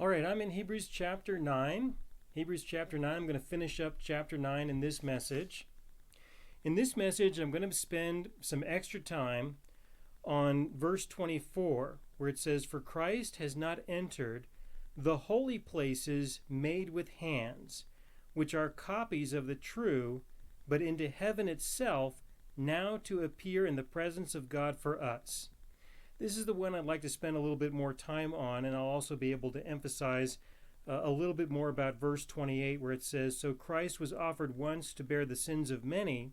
All right, I'm in Hebrews chapter 9. Hebrews chapter 9, I'm going to finish up chapter 9 in this message. In this message, I'm going to spend some extra time on verse 24, where it says, "For Christ has not entered the holy places made with hands, which are copies of the true, but into heaven itself, now to appear in the presence of God for us." This is the one I'd like to spend a little bit more time on, and I'll also be able to emphasize a little bit more about verse 28, where it says, "So Christ was offered once to bear the sins of many.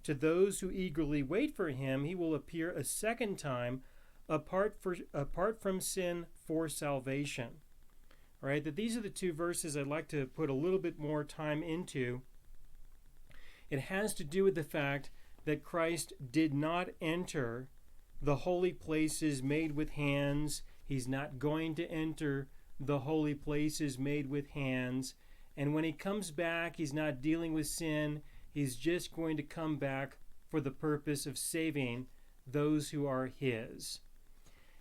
To those who eagerly wait for him, he will appear a second time apart from sin for salvation." All right, that these are the two verses I'd like to put a little bit more time into. It has to do with the fact that Christ did not enter the holy places made with hands. He's not going to enter the holy places made with hands. And when he comes back, he's not dealing with sin. He's just going to come back for the purpose of saving those who are his.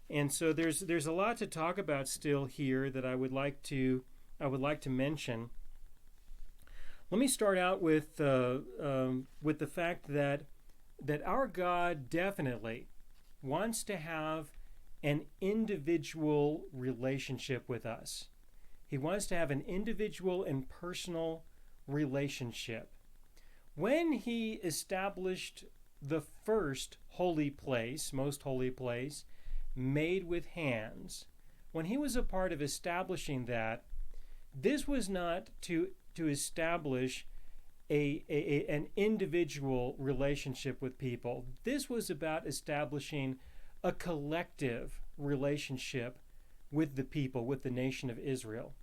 And so there's a lot to talk about still here that I would like to mention. Let me start out with the fact that our God definitely wants to have an individual relationship with us. He wants to have an individual and personal relationship. When he established the first holy place, most holy place, made with hands, when he was a part of establishing that, this was not to establish an individual relationship with people. This was about establishing a collective relationship with the people, with the nation of Israel.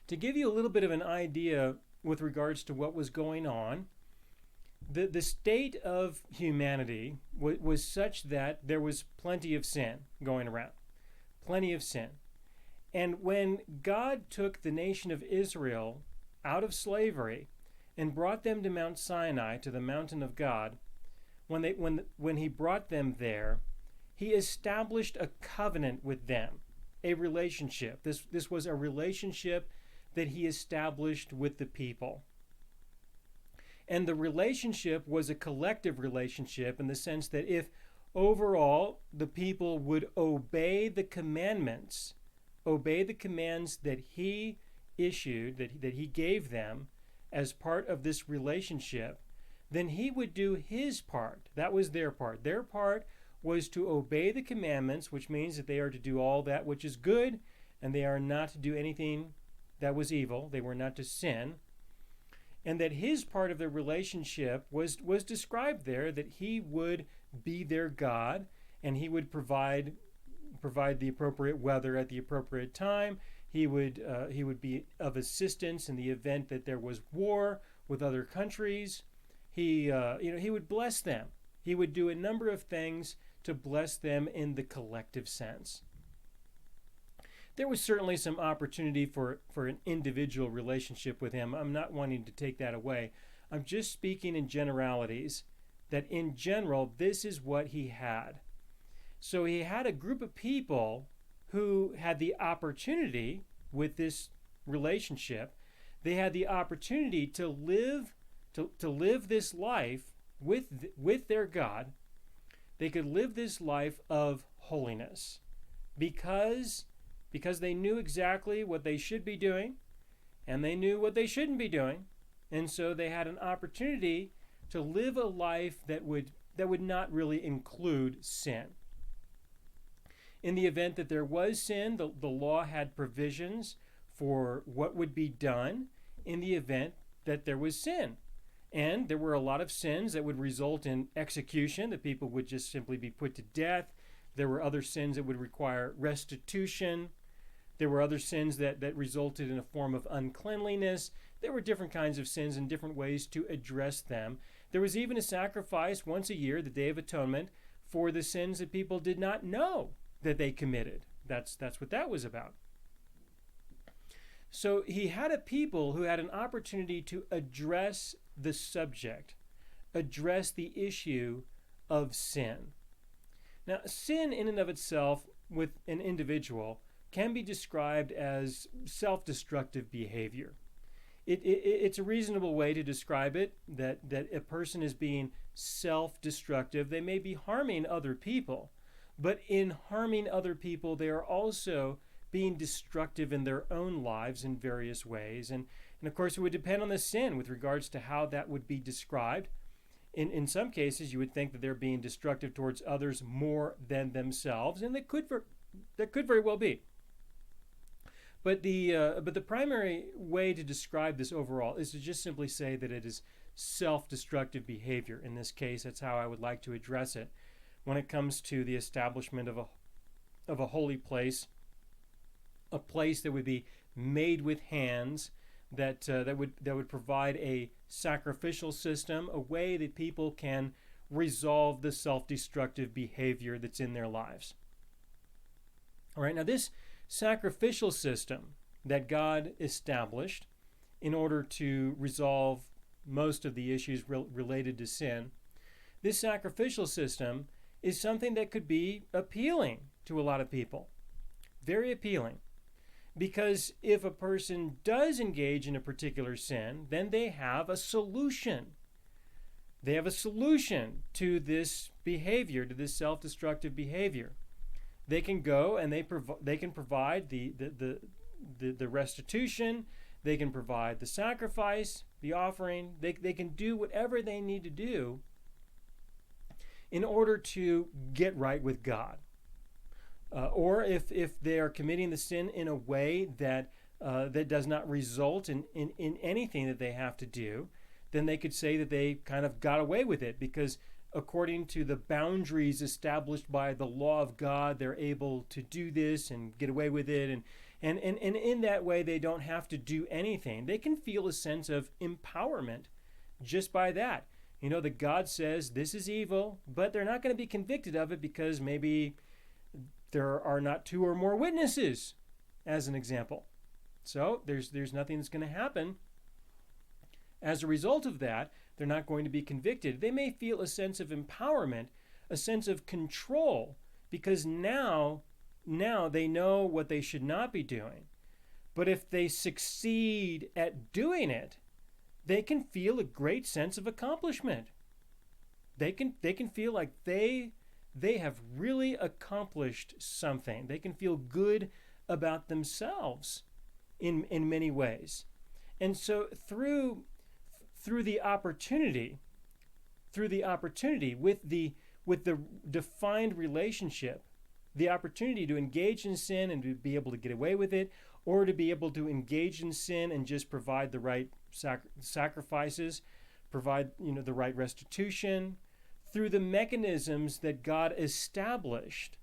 To give you a little bit of an idea with regards to what was going on, the state of humanity was such that there was plenty of sin going around. Plenty of sin. And when God took the nation of Israel out of slavery and brought them to Mount Sinai, to the mountain of God, when he brought them there, he established a covenant with them, a relationship. This was a relationship that he established with the people. And the relationship was a collective relationship in the sense that if overall the people would obey the commandments, obey the commands that he issued, that he gave them as part of this relationship, then he would do his part. That was their part. Their part was to obey the commandments, which means that they are to do all that which is good, and they are not to do anything that was evil. They were not to sin. And that his part of the relationship was described there, that he would be their God, and he would provide the appropriate weather at the appropriate time. He would be of assistance in the event that there was war with other countries. He would bless them. He would do a number of things to bless them in the collective sense. There was certainly some opportunity for an individual relationship with him. I'm not wanting to take that away. I'm just speaking in generalities, that in general, this is what he had. So he had a group of people who had the opportunity with this relationship. They had the opportunity to live this life with their God. They could live this life of holiness because they knew exactly what they should be doing, and they knew what they shouldn't be doing. And so they had an opportunity to live a life that would not really include sin. In the event that there was sin, the law had provisions for what would be done in the event that there was sin. And there were a lot of sins that would result in execution, that people would just simply be put to death. There were other sins that would require restitution. There were other sins that resulted in a form of uncleanliness. There were different kinds of sins and different ways to address them. There was even a sacrifice once a year, the Day of Atonement, for the sins that people did not know that they committed. That's what that was about. So he had a people who had an opportunity to address the subject, address the issue of sin. Now, sin in and of itself with an individual can be described as self-destructive behavior. It's a reasonable way to describe it, that a person is being self-destructive. They may be harming other people, but in harming other people, they are also being destructive in their own lives in various ways. And of course, it would depend on the sin with regards to how that would be described. In some cases, you would think that they're being destructive towards others more than themselves, and that could very well be. But the primary way to describe this overall is to just simply say that it is self-destructive behavior. In this case, that's how I would like to address it when it comes to the establishment of a holy place, a place that would be made with hands, that would provide a sacrificial system, a way that people can resolve the self-destructive behavior that's in their lives. All right, now this sacrificial system that God established in order to resolve most of the issues related to sin, this sacrificial system is something that could be appealing to a lot of people, very appealing. Because if a person does engage in a particular sin, then they have a solution. They have a solution to this behavior, to this self-destructive behavior. They can go and they can provide the restitution. They can provide the sacrifice, the offering. They can do whatever they need to do in order to get right with God. Or if they are committing the sin in a way that does not result in anything that they have to do, then they could say that they kind of got away with it, because according to the boundaries established by the law of God, they're able to do this and get away with it. And in that way, they don't have to do anything. They can feel a sense of empowerment just by that. You know, that God says this is evil, but they're not going to be convicted of it because maybe there are not two or more witnesses, as an example. So there's nothing that's going to happen. As a result of that, they're not going to be convicted. They may feel a sense of empowerment, a sense of control, because now they know what they should not be doing. But if they succeed at doing it, they can feel a great sense of accomplishment. They can feel like they have really accomplished something. They can feel good about themselves in many ways. And so through the opportunity with the defined relationship, the opportunity to engage in sin and to be able to get away with it, or to be able to engage in sin and just provide the right sacrifices, provide the right restitution, through the mechanisms that God established,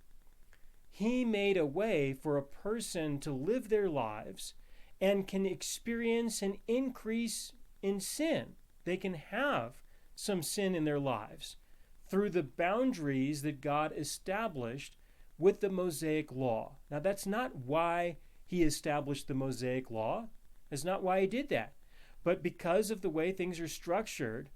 He made a way for a person to live their lives and can experience an increase in sin. They can have some sin in their lives through the boundaries that God established with the Mosaic Law. Now, that's not why He established the Mosaic Law. That's not why He did that. But because of the way things are structured,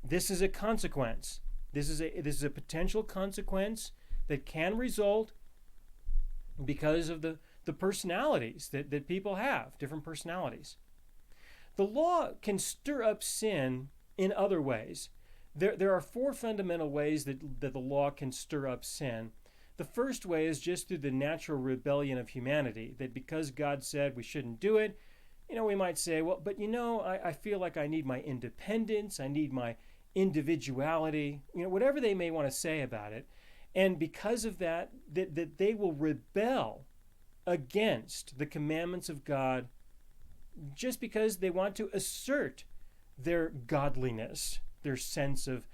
this is a consequence. This is a potential consequence that can result because of the personalities that people have, different personalities. The law can stir up sin in other ways. There are four fundamental ways that the law can stir up sin. The first way is just through the natural rebellion of humanity, that because God said we shouldn't do it, we might say, well, but I feel like I need my independence, I need my individuality, whatever they may want to say about it. And because of that they will rebel against the commandments of God just because they want to assert their godliness, their sense of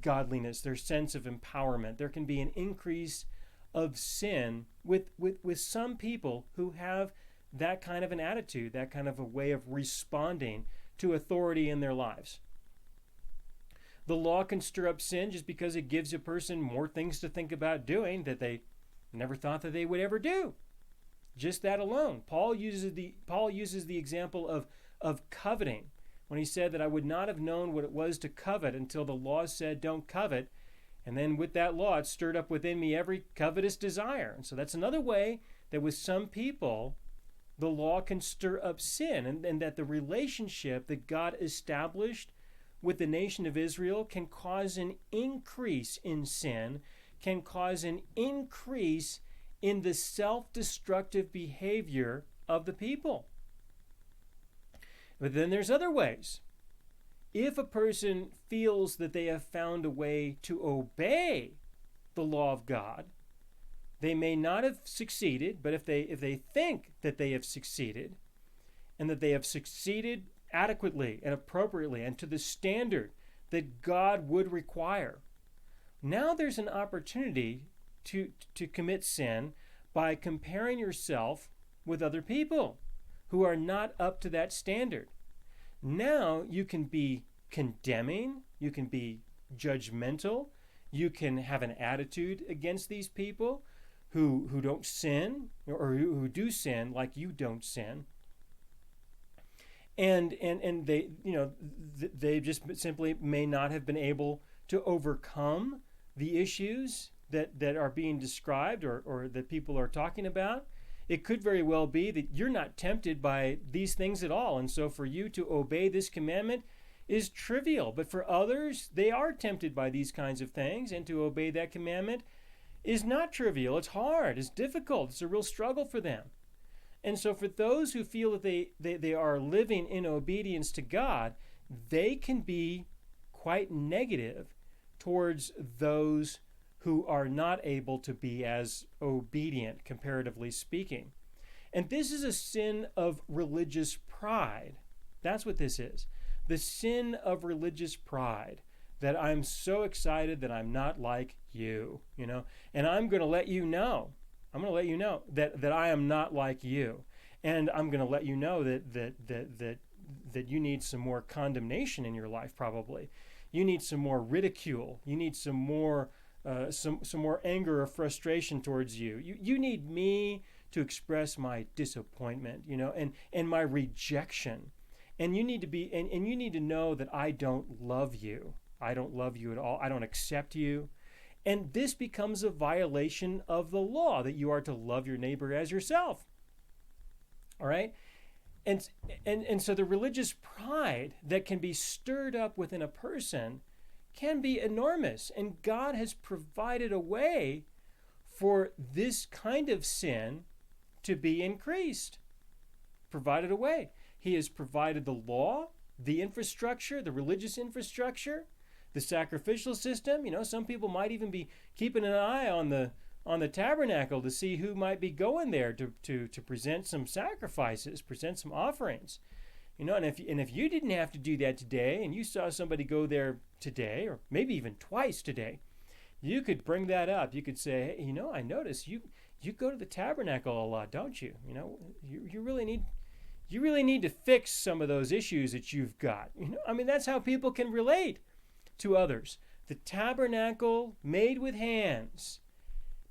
godliness, their sense of empowerment. There can be an increase of sin with some people who have that kind of an attitude, that kind of a way of responding to authority in their lives. The law can stir up sin just because it gives a person more things to think about doing that they never thought that they would ever do. Just that alone. Paul uses the example of coveting when he said that I would not have known what it was to covet until the law said don't covet. And then with that law, it stirred up within me every covetous desire. And so that's another way that with some people, the law can stir up sin, and that the relationship that God established with the nation of Israel can cause an increase in sin, can cause an increase in the self-destructive behavior of the people. But then there's other ways. If a person feels that they have found a way to obey the law of God, they may not have succeeded, but if they think that they have succeeded, and that they have succeeded adequately and appropriately and to the standard that God would require, now there's an opportunity to commit sin by comparing yourself with other people who are not up to that standard. Now you can be condemning, you can be judgmental, you can have an attitude against these people who don't sin, or who do sin like you don't sin. And they, they just simply may not have been able to overcome the issues that are being described or that people are talking about. It could very well be that you're not tempted by these things at all, and so for you to obey this commandment is trivial. But for others, they are tempted by these kinds of things, and to obey that commandment is not trivial. It's hard, it's difficult, it's a real struggle for them. And so for those who feel that they are living in obedience to God, they can be quite negative towards those who are not able to be as obedient, comparatively speaking. And this is a sin of religious pride. That's what this is. The sin of religious pride, that I'm so excited that I'm not like you, and I'm going to let you know. I'm going to let you know that I am not like you. And I'm going to let you know that you need some more condemnation in your life, probably. You need some more ridicule. You need some more anger or frustration towards you. You need me to express my disappointment, and my rejection. And you need to know that I don't love you. I don't love you at all. I don't accept you. And this becomes a violation of the law, that you are to love your neighbor as yourself. All right? And so the religious pride that can be stirred up within a person can be enormous. And God has provided a way for this kind of sin to be increased. Provided a way. He has provided the law, the infrastructure, the religious infrastructure, the sacrificial system. Some people might even be keeping an eye on the tabernacle to see who might be going there to present some sacrifices, present some offerings. And if you didn't have to do that today, and you saw somebody go there today, or maybe even twice today, you could bring that up. You could say, hey, I notice you go to the tabernacle a lot, don't you? You really need to fix some of those issues that you've got. That's how people can relate to others. The tabernacle made with hands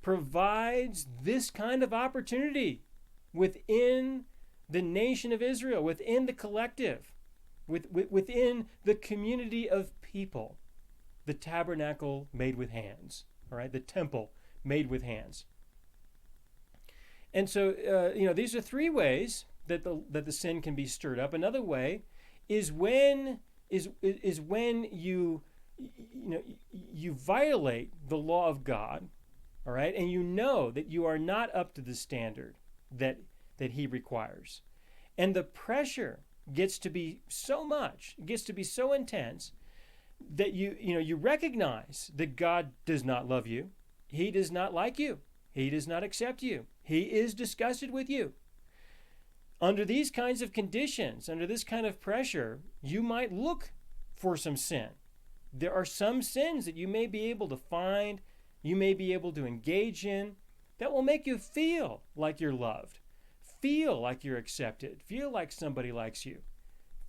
provides this kind of opportunity within the nation of Israel, within the collective, within the community of people. The tabernacle made with hands, all right? The temple made with hands. And so, these are three ways that the sin can be stirred up. Another way is when you violate the law of God, all right, and you know that you are not up to the standard that He requires, and the pressure gets to be so much, gets to be so intense that you recognize that God does not love you, He does not like you, He does not accept you, He is disgusted with you. Under these kinds of conditions, under this kind of pressure, you might look for some sin. There are some sins that you may be able to find, you may be able to engage in, that will make you feel like you're loved, feel like you're accepted, feel like somebody likes you,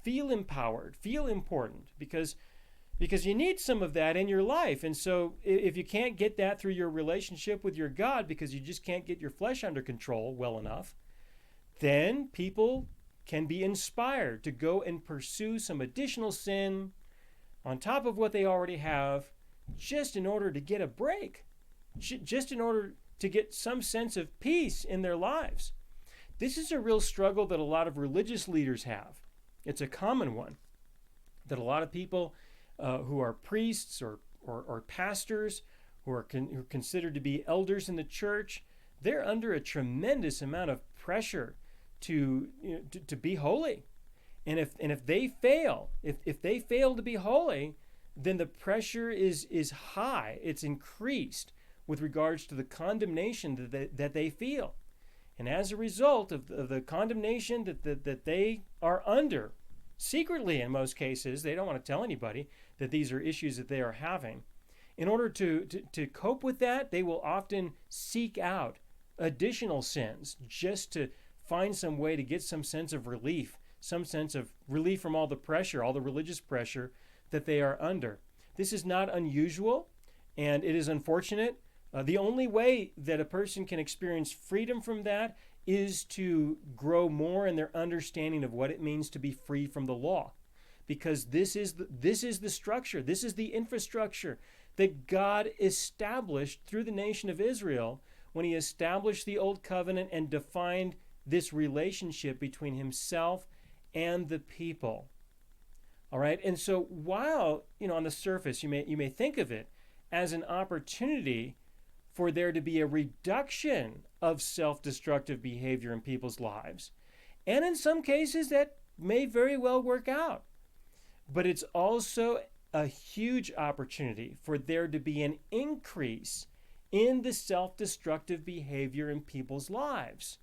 feel empowered, feel important, because you need some of that in your life. And so if you can't get that through your relationship with your God, because you just can't get your flesh under control well enough, then people can be inspired to go and pursue some additional sin on top of what they already have, just in order to get a break, just in order to get some sense of peace in their lives. This is a real struggle that a lot of religious leaders have. It's a common one that a lot of people who are priests or pastors, who are considered to be elders in the church, they're under a tremendous amount of pressure to be holy. And if they fail, if they fail to be holy, then the pressure is high. It's increased with regards to the condemnation that they feel. And as a result of the condemnation that they are under, secretly in most cases, they don't want to tell anybody that these are issues that they are having. In order to cope with that, they will often seek out additional sins just to find some way to get some sense of relief from all the pressure, all the religious pressure that they are under. This is not unusual, and it is unfortunate. The only way that a person can experience freedom from that is to grow more in their understanding of what it means to be free from the law. Because this is the structure, this is the infrastructure that God established through the nation of Israel when he established the Old Covenant and defined this relationship between himself and the people. All right, and so while, on the surface you may think of it as an opportunity for there to be a reduction of self-destructive behavior in people's lives, and in some cases that may very well work out, but it's also a huge opportunity for there to be an increase in the self-destructive behavior in people's lives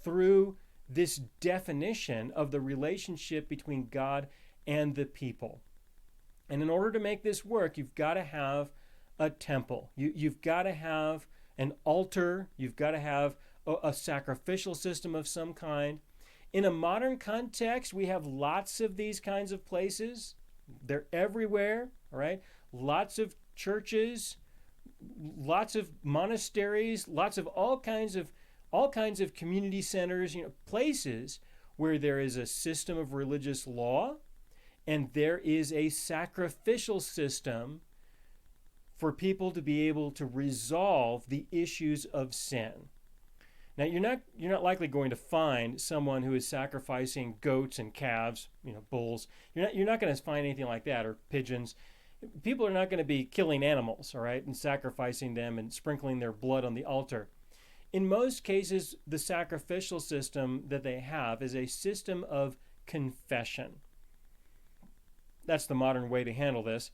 through this definition of the relationship between God and the people. And in order to make this work, you've got to have a temple. You've got to have an altar. You've got to have a sacrificial system of some kind. In a modern context, we have lots of these kinds of places. They're everywhere, all right? Lots of churches, lots of monasteries, lots of all kinds of community centers, places where there is a system of religious law and there is a sacrificial system for people to be able to resolve the issues of sin. Now, you're not likely going to find someone who is sacrificing goats and calves, bulls. You're not going to find anything like that, or pigeons. People are not going to be killing animals, all right, and sacrificing them and sprinkling their blood on the altar. In most cases, the sacrificial system that they have is a system of confession. That's the modern way to handle this.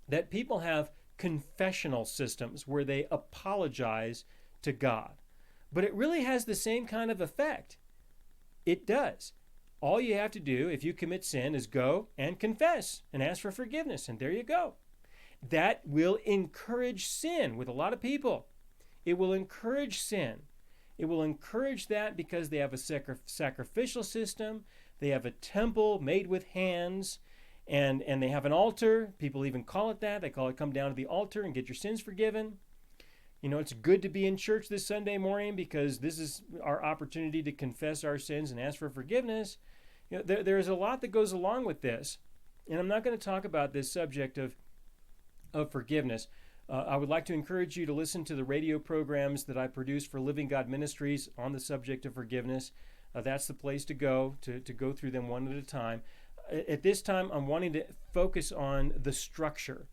That people have confessional systems where they apologize to God. But it really has the same kind of effect. It does. All you have to do if you commit sin is go and confess and ask for forgiveness, and there you go. That will encourage sin with a lot of people. It will encourage sin. It will encourage that because they have a sacrificial system. They have a temple made with hands, and they have an altar. People even call it that. They call it come down to the altar and get your sins forgiven. It's good to be in church this Sunday morning because this is our opportunity to confess our sins and ask for forgiveness. There is a lot that goes along with this, and I'm not going to talk about this subject of forgiveness. I would like to encourage you to listen to the radio programs that I produce for Living God Ministries on the subject of forgiveness. That's the place to go through them one at a time. At this time, I'm wanting to focus on the structure,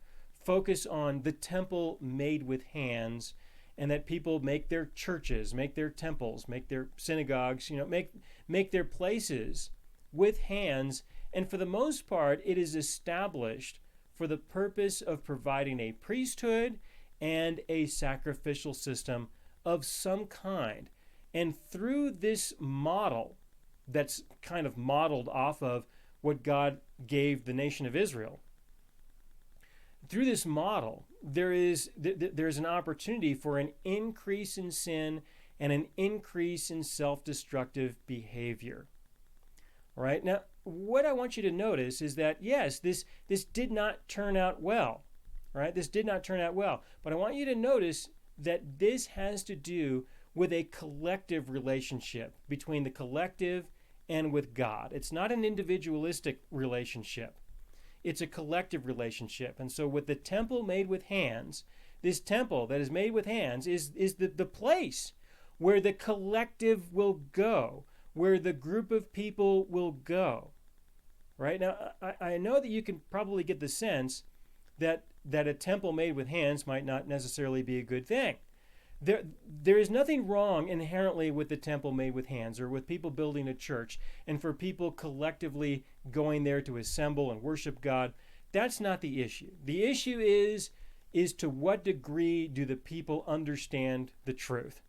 focus on the temple made with hands, and that people make their churches, make their temples, make their synagogues, make their places with hands. And for the most part, it is established for the purpose of providing a priesthood and a sacrificial system of some kind. And through this model that's kind of modeled off of what God gave the nation of Israel, through this model, there's an opportunity for an increase in sin and an increase in self-destructive behavior. All right, now what I want you to notice is that, yes, this did not turn out well. All right, this did not turn out well. But I want you to notice that this has to do with a collective relationship between the collective and with God. It's not an individualistic relationship. it's a collective relationship. And so with the temple made with hands, this temple that is made with hands is the place where the collective will go, where the group of people will go. Right? Now, I know that you can probably get the sense that a temple made with hands might not necessarily be a good thing. There is nothing wrong inherently with the temple made with hands or with people building a church and for people collectively going there to assemble and worship God. That's not the issue. The issue is to what degree do the people understand the truth?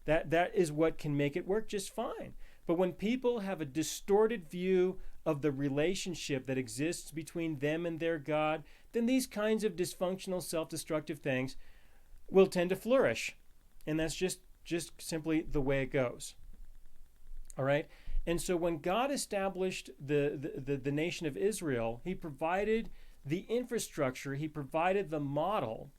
That is what can make it work just fine. But when people have a distorted view of the relationship that exists between them and their God, then these kinds of dysfunctional, self-destructive things will tend to flourish. And that's just simply the way it goes. All right? And so when God established the nation of Israel, he provided the infrastructure, he provided the model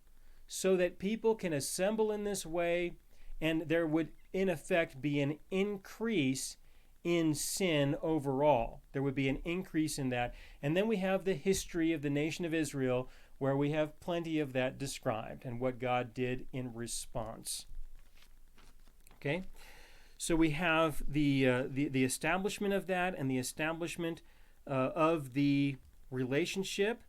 so that people can assemble in this way, and there would, in effect, be an increase in sin overall. There would be an increase in that. And then we have the history of the nation of Israel, where we have plenty of that described and what God did in response. Okay? So we have the establishment of that and the establishment of the relationship.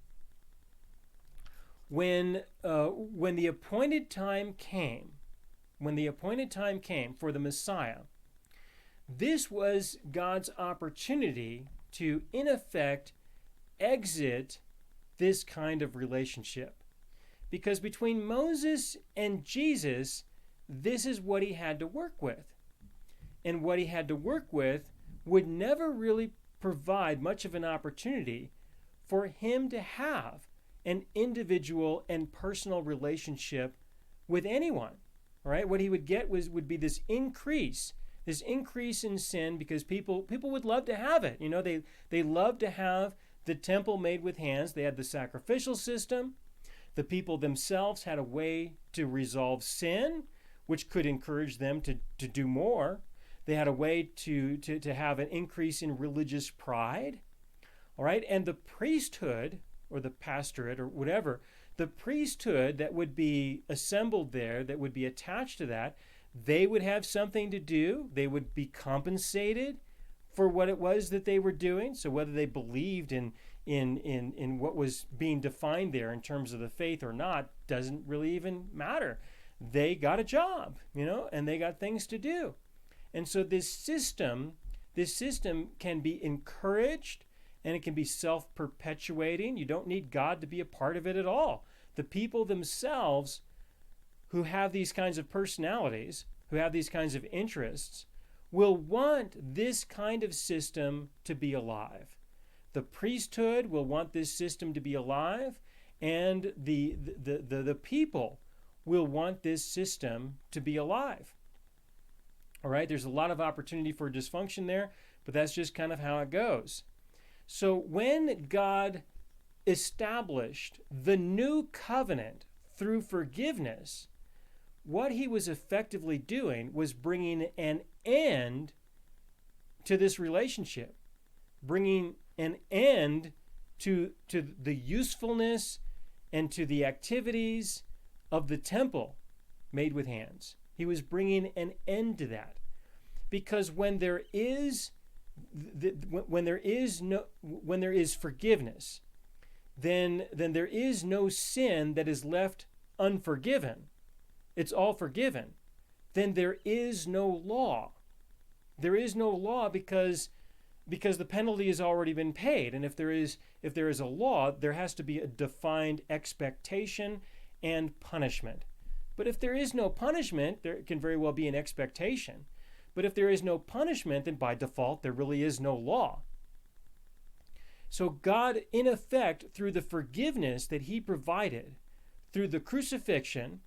When the appointed time came, for the Messiah, this was God's opportunity to, in effect, exit this kind of relationship. Because between Moses and Jesus, this is what he had to work with. And what he had to work with would never really provide much of an opportunity for him to have an individual and personal relationship with anyone. All right? What he would get would be this increase in sin, because people would love to have it. You know, they love to have the temple made with hands. They had the sacrificial system. The people themselves had a way to resolve sin, which could encourage them to do more. They had a way to have an increase in religious pride. All right? And the priesthood, or the pastorate, or whatever, the priesthood that would be assembled there, that would be attached to that, they would have something to do. They would be compensated for what it was that they were doing. So whether they believed in what was being defined there in terms of the faith or not doesn't really even matter. They got a job, you know, and they got things to do. And so this system can be encouraged, and it can be self-perpetuating. You don't need God to be a part of it at all. The people themselves who have these kinds of personalities, who have these kinds of interests, will want this kind of system to be alive. The priesthood will want this system to be alive, and the people will want this system to be alive. All right, there's a lot of opportunity for dysfunction there, but that's just kind of how it goes. So when God established the new covenant through forgiveness, what he was effectively doing was bringing an end to this relationship, bringing an end to the usefulness and to the activities of the temple made with hands. He was bringing an end to that, because when there is forgiveness, then there is no sin that is left unforgiven. It's all forgiven. Then there is no law. There is no law because the penalty has already been paid. And if there is a law, there has to be a defined expectation and punishment. But if there is no punishment, there can very well be an expectation. But if there is no punishment, then by default, there really is no law. So God, in effect, through the forgiveness that he provided, through the crucifixion,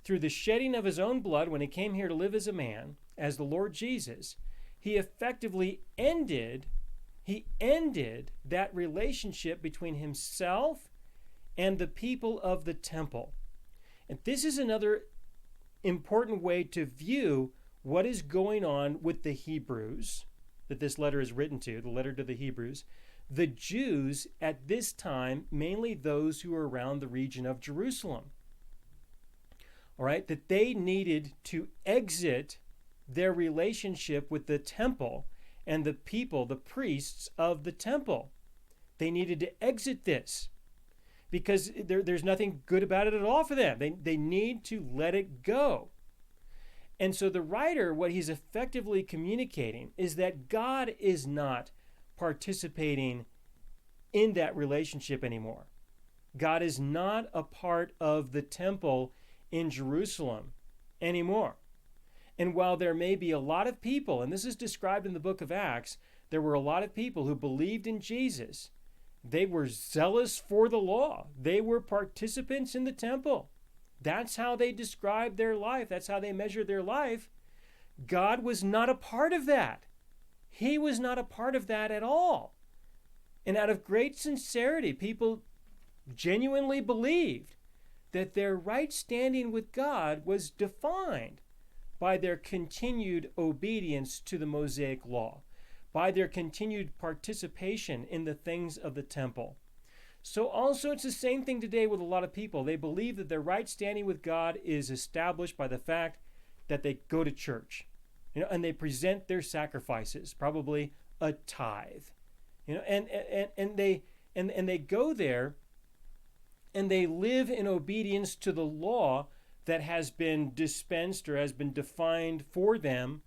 through the shedding of his own blood when he came here to live as a man, as the Lord Jesus, he effectively ended that relationship between himself and the people of the temple. And this is another important way to view what is going on with the Hebrews that this letter is written to, the letter to the Hebrews. the Jews at this time, mainly those who were around the region of Jerusalem. All right, that they needed to exit their relationship with the temple and the people, the priests of the temple. They needed to exit this because there's nothing good about it at all for them. They need to let it go. And so the writer, what he's effectively communicating is that God is not participating in that relationship anymore. God is not a part of the temple in Jerusalem anymore. And while there may be a lot of people, and this is described in the book of Acts, there were a lot of people who believed in Jesus. They were zealous for the law. They were participants in the temple. That's how they described their life. That's how they measured their life. God was not a part of that. He was not a part of that at all. And out of great sincerity, people genuinely believed that their right standing with God was defined by their continued obedience to the Mosaic law, by their continued participation in the things of the temple. So also it's the same thing today with a lot of people. They believe that their right standing with God is established by the fact that they go to church, and they present their sacrifices, probably a tithe, and they go there and they live in obedience to the law that has been dispensed or has been defined for them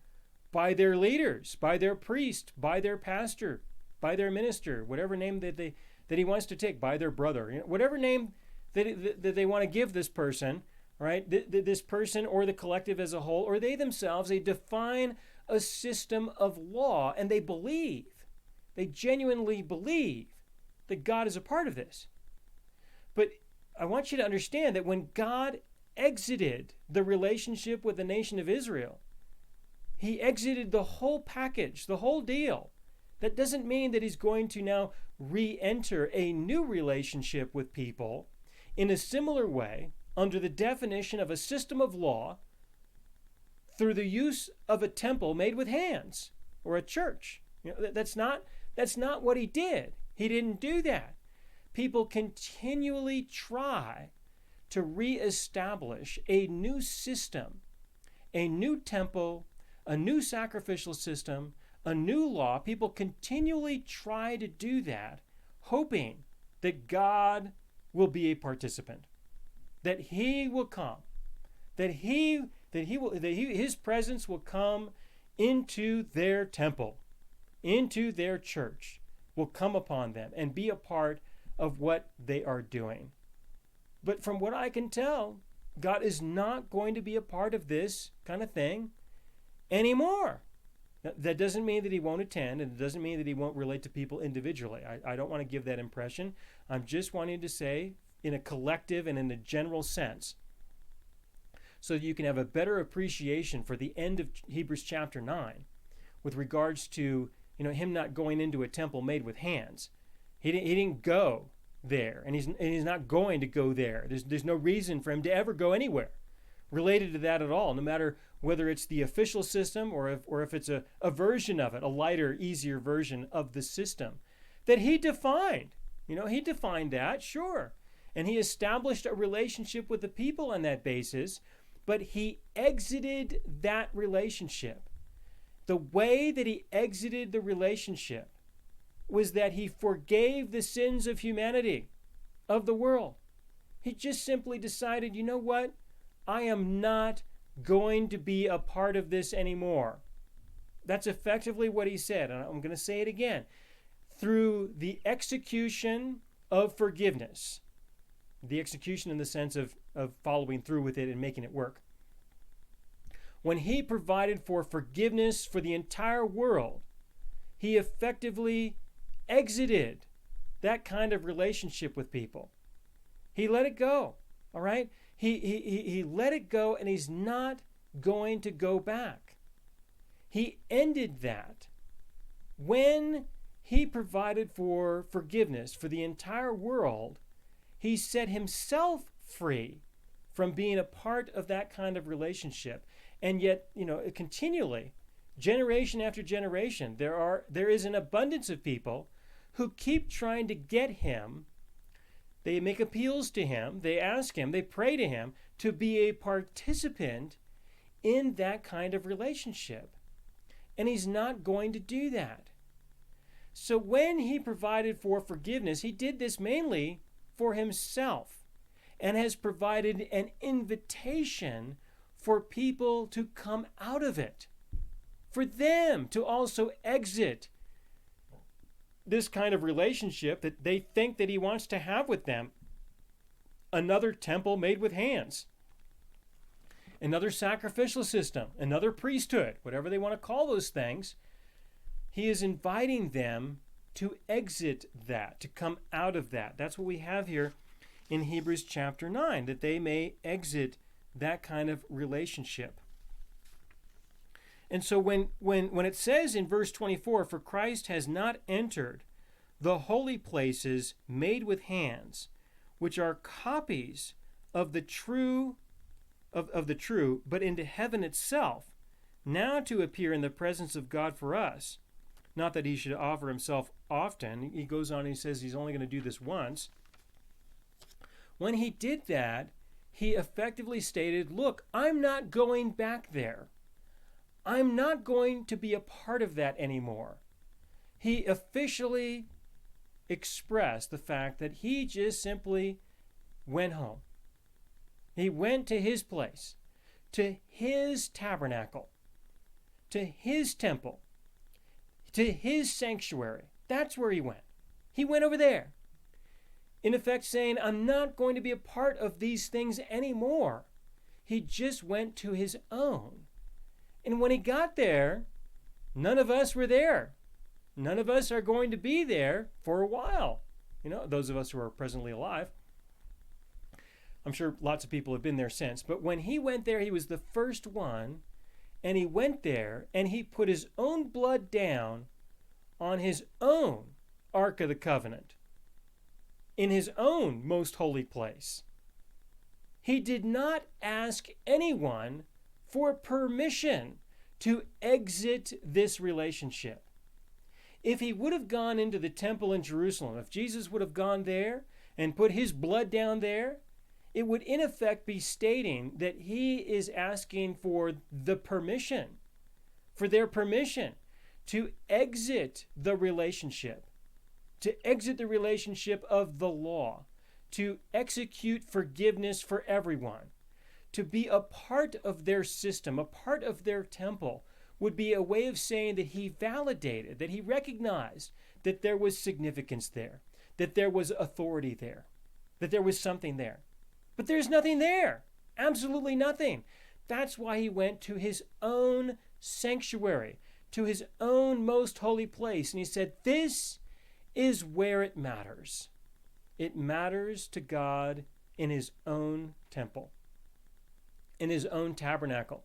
by their leaders, by their priest, by their pastor, by their minister, whatever name that he wants to take, by their brother, whatever name that they want to give this person, right? This person or the collective as a whole, or they themselves, they define a system of law, and they genuinely believe that God is a part of this. But I want you to understand that when God exited the relationship with the nation of Israel, he exited the whole package, the whole deal. That doesn't mean that he's going to now re-enter a new relationship with people in a similar way under the definition of a system of law through the use of a temple made with hands or a church. That's not what he did. He didn't do that. People continually try to reestablish a new system, a new temple, a new sacrificial system, a new law. People continually try to do that, hoping that God will be a participant, that he will come, that his presence will come into their temple, into their church, will come upon them and be a part of what they are doing. But from what I can tell, God is not going to be a part of this kind of thing anymore. That doesn't mean that he won't attend, and it doesn't mean that he won't relate to people individually. I don't want to give that impression. I'm just wanting to say in a collective and in a general sense, so that you can have a better appreciation for the end of Hebrews chapter 9 with regards to him not going into a temple made with hands. He didn't go there, and he's not going to go there. There's no reason for him to ever go anywhere related to that at all, no matter whether it's the official system or if it's a version of it, a lighter, easier version of the system that he defined. He defined that, sure. And he established a relationship with the people on that basis, but he exited that relationship. The way that he exited the relationship was that he forgave the sins of humanity, of the world. He just simply decided, you know what? I am not going to be a part of this anymore. That's effectively what he said, and I'm going to say it again. Through the execution of forgiveness, the execution in the sense of following through with it and making it work. When he provided for forgiveness for the entire world, he effectively exited that kind of relationship with people. He let it go, all right? He let it go, and he's not going to go back. He ended that when he provided for forgiveness for the entire world. He set himself free from being a part of that kind of relationship. And yet, continually, generation after generation, there is an abundance of people who keep trying to get him. They make appeals to him, they ask him, they pray to him to be a participant in that kind of relationship. And he's not going to do that. So when he provided for forgiveness, he did this mainly for himself and has provided an invitation for people to come out of it, for them to also exit this kind of relationship that they think that he wants to have with them. Another temple made with hands, another sacrificial system, another priesthood, whatever they want to call those things. He is inviting them to exit that, to come out of that. That's what we have here in Hebrews chapter 9, that they may exit that kind of relationship. And so when it says in verse 24, for Christ has not entered the holy places made with hands, which are copies of the true, but into heaven itself, now to appear in the presence of God for us. Not that he should offer himself often. He goes on and he says he's only going to do this once. When he did that, he effectively stated, look, I'm not going back there. I'm not going to be a part of that anymore. He officially expressed the fact that he just simply went home. He went to his place, to his tabernacle, to his temple, to his sanctuary. That's where he went. He went over there. In effect saying, I'm not going to be a part of these things anymore. He just went to his own. And when he got there, none of us were there. None of us are going to be there for a while. You know, those of us who are presently alive. I'm sure lots of people have been there since. But when he went there, he was the first one. And he went there and he put his own blood down on his own Ark of the Covenant, in his own most holy place. He did not ask anyone for permission to exit this relationship. If he would have gone into the temple in Jerusalem, if Jesus would have gone there and put his blood down there, it would in effect be stating that he is asking for the permission, for their permission to exit the relationship, of the law, to execute forgiveness for everyone. To be a part of their system, a part of their temple, would be a way of saying that he validated, that he recognized that there was significance there, that there was authority there, that there was something there. But there's nothing there. Absolutely nothing. That's why he went to his own sanctuary, to his own most holy place. And he said, this is where it matters. It matters to God in his own temple, in his own tabernacle.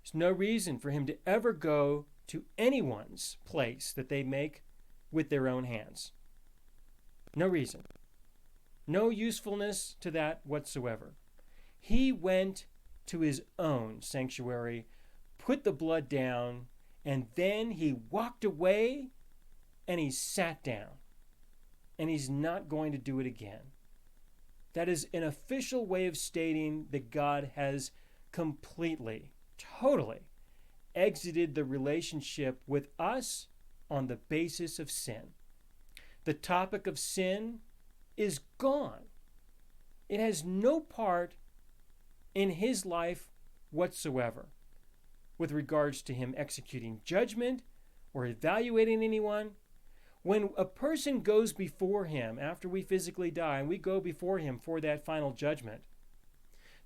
There's no reason for him to ever go to anyone's place that they make with their own hands. No reason. No usefulness to that whatsoever. He went to his own sanctuary, put the blood down, and then he walked away and he sat down. And he's not going to do it again. That is an official way of stating that God has completely, totally exited the relationship with us on the basis of sin. The topic of sin is gone. It has no part in his life whatsoever with regards to him executing judgment or evaluating anyone. When a person goes before him after we physically die and we go before him for that final judgment,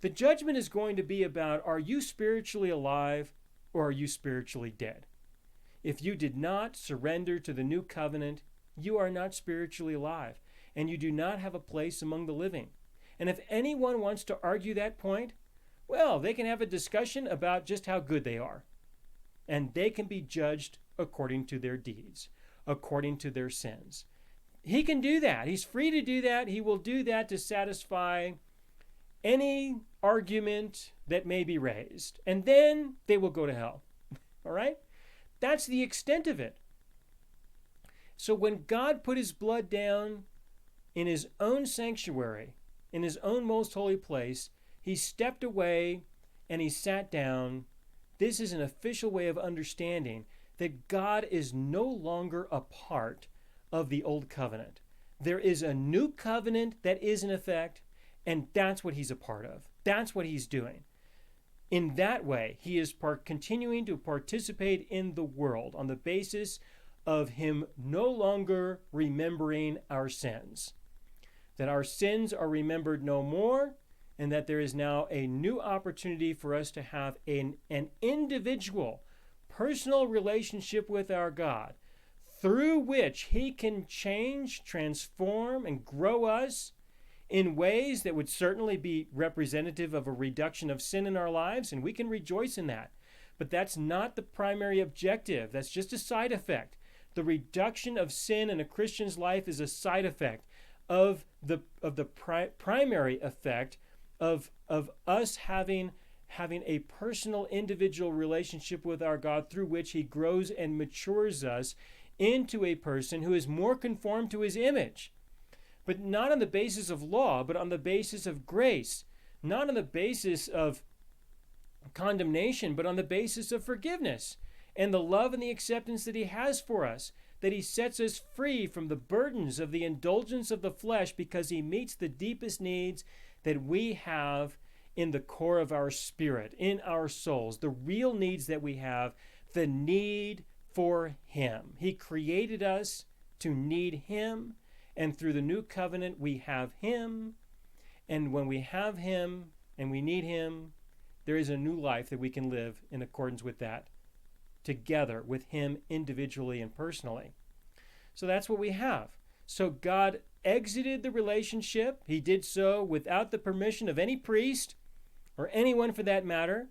the judgment is going to be about, are you spiritually alive or are you spiritually dead? If you did not surrender to the new covenant, you are not spiritually alive and you do not have a place among the living. And if anyone wants to argue that point, well, they can have a discussion about just how good they are. And they can be judged according to their deeds, according to their sins. He can do that. He's free to do that. He will do that to satisfy any argument that may be raised. And then they will go to hell. All right? That's the extent of it. So when God put his blood down in his own sanctuary, in his own most holy place, he stepped away and he sat down. This is an official way of understanding that God is no longer a part of the old covenant. There is a new covenant that is in effect, and that's what he's a part of. That's what he's doing. In that way, he is continuing to participate in the world on the basis of him no longer remembering our sins. That our sins are remembered no more, and that there is now a new opportunity for us to have an individual, personal relationship with our God, through which he can change, transform, and grow us in ways that would certainly be representative of a reduction of sin in our lives, and we can rejoice in that. But that's not the primary objective. That's just a side effect. The reduction of sin in a Christian's life is a side effect of the primary effect of us having a personal, individual relationship with our God, through which he grows and matures us into a person who is more conformed to his image. But not on the basis of law, but on the basis of grace. Not on the basis of condemnation, but on the basis of forgiveness and the love and the acceptance that he has for us, that he sets us free from the burdens of the indulgence of the flesh, because he meets the deepest needs that we have in the core of our spirit, in our souls, the real needs that we have, the need for him. He created us to need him, and through the new covenant we have him, and when we have him and we need him, there is a new life that we can live in accordance with that, together with him individually and personally. So that's what we have. So God exited the relationship. He did so without the permission of any priest or anyone for that matter.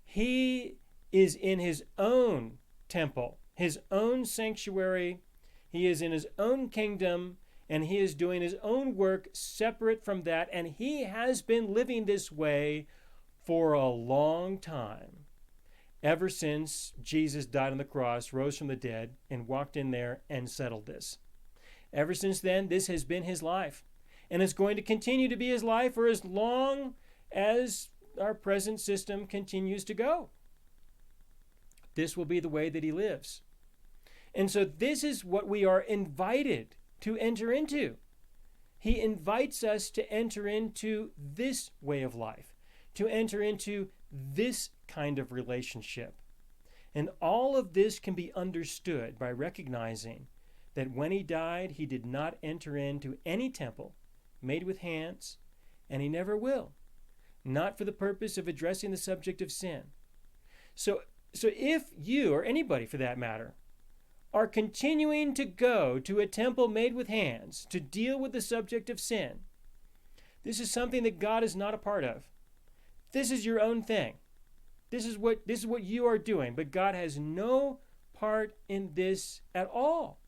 He is in his own temple, his own sanctuary. He is in his own kingdom, and he is doing his own work separate from that. And he has been living this way for a long time, ever since Jesus died on the cross, rose from the dead, and walked in there and settled this. Ever since then, this has been his life, and it's going to continue to be his life for as long as our present system continues to go. This will be the way that he lives. And so this is what we are invited to enter into. He invites us to enter into this way of life, to enter into this kind of relationship. And all of this can be understood by recognizing that when he died, he did not enter into any temple made with hands, and he never will, not for the purpose of addressing the subject of sin. So if you, or anybody for that matter, are continuing to go to a temple made with hands to deal with the subject of sin, this is something that God is not a part of. This is your own thing. This is what you are doing, but God has no part in this at all.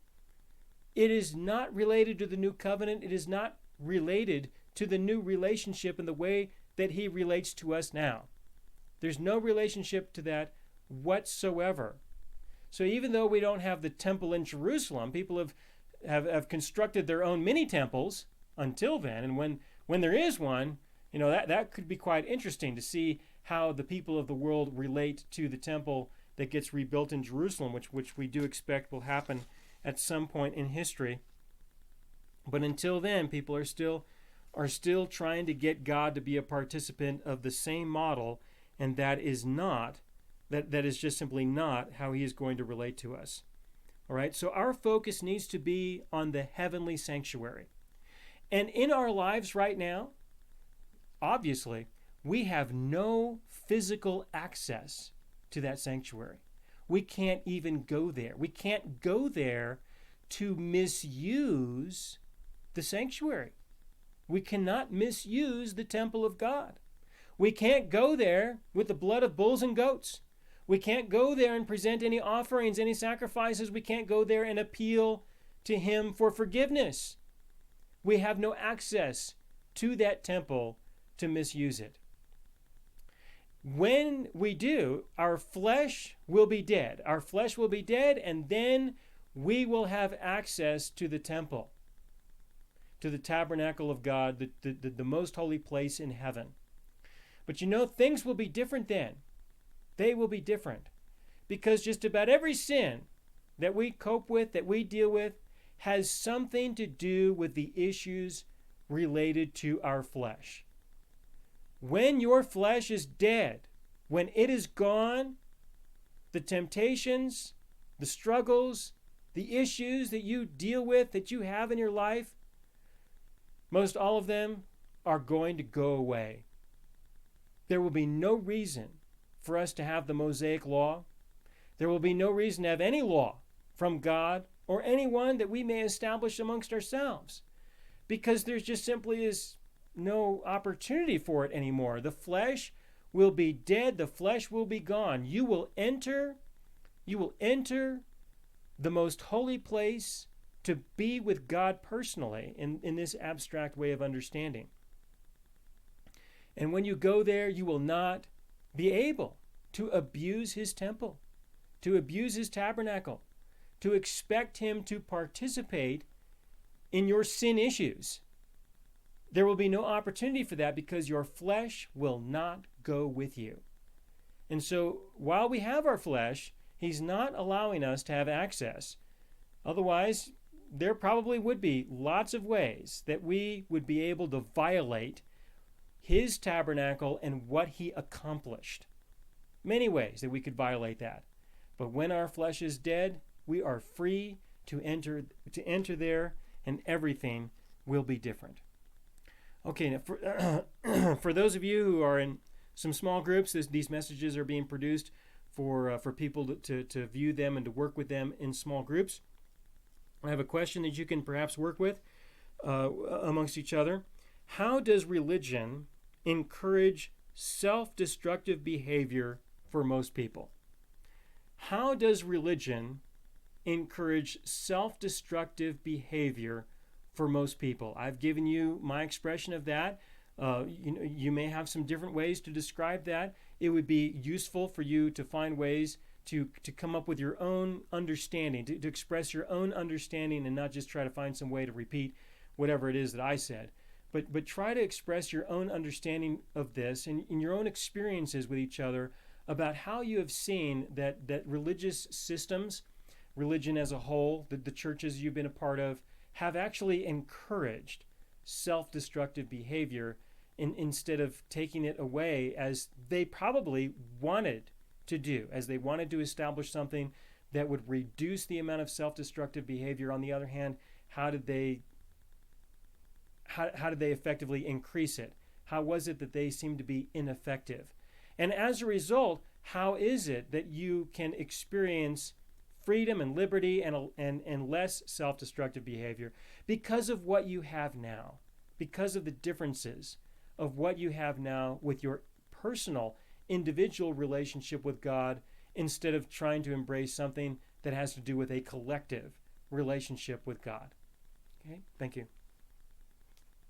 It is not related to the new covenant. It is not related to the new relationship in the way that he relates to us now. There's no relationship to that whatsoever. So even though we don't have the temple in Jerusalem, people have constructed their own mini temples until then, and when there is one, that could be quite interesting to see how the people of the world relate to the temple that gets rebuilt in Jerusalem, which we do expect will happen at some point in history. But until then, people are still trying to get God to be a participant of the same model, and that is just simply not how he is going to relate to us. All right, so our focus needs to be on the heavenly sanctuary. And in our lives right now, obviously, we have no physical access to that sanctuary. We can't even go there. We can't go there to misuse the sanctuary. We cannot misuse the temple of God. We can't go there with the blood of bulls and goats. We can't go there and present any offerings, any sacrifices. We can't go there and appeal to him for forgiveness. We have no access to that temple to misuse it. When we do, our flesh will be dead. Our flesh will be dead, and then we will have access to the temple, to the tabernacle of God, the most holy place in heaven. But you know, things will be different then. They will be different. Because just about every sin that we cope with, that we deal with, has something to do with the issues related to our flesh. When your flesh is dead, when it is gone, the temptations, the struggles, the issues that you deal with, that you have in your life, most all of them are going to go away. There will be no reason for us to have the Mosaic law. There will be no reason to have any law from God or anyone that we may establish amongst ourselves, because there just simply is no opportunity for it anymore. The flesh will be dead. The flesh will be gone. You will enter the most holy place to be with God personally in this abstract way of understanding. And when you go there, you will not be able to abuse his temple, to abuse his tabernacle, to expect him to participate in your sin issues. There will be no opportunity for that because your flesh will not go with you. And so while we have our flesh, he's not allowing us to have access. Otherwise, there probably would be lots of ways that we would be able to violate his tabernacle and what he accomplished. Many ways that we could violate that. But when our flesh is dead, we are free to enter there, and everything will be different. Okay, now for those of you who are in some small groups, these messages are being produced for people to view them and to work with them in small groups. I have a question that you can perhaps work with amongst each other. How does religion encourage self-destructive behavior for most people? How does religion encourage self-destructive behavior for most people? I've given you my expression of that. You may have some different ways to describe that. It would be useful for you to find ways to come up with your own understanding, to express your own understanding, and not just try to find some way to repeat whatever it is that I said. But try to express your own understanding of this and in your own experiences with each other about how you have seen that religious systems, religion as a whole, the churches you've been a part of, have actually encouraged self-destructive behavior instead of taking it away as they probably wanted to do, as they wanted to establish something that would reduce the amount of self-destructive behavior. On the other hand, how did they effectively increase it? How was it that they seemed to be ineffective? And as a result, how is it that you can experience freedom and liberty and less self-destructive behavior? Because of what you have now, because of the differences of what you have now with your personal, individual relationship with God, instead of trying to embrace something that has to do with a collective relationship with God. Okay, thank you.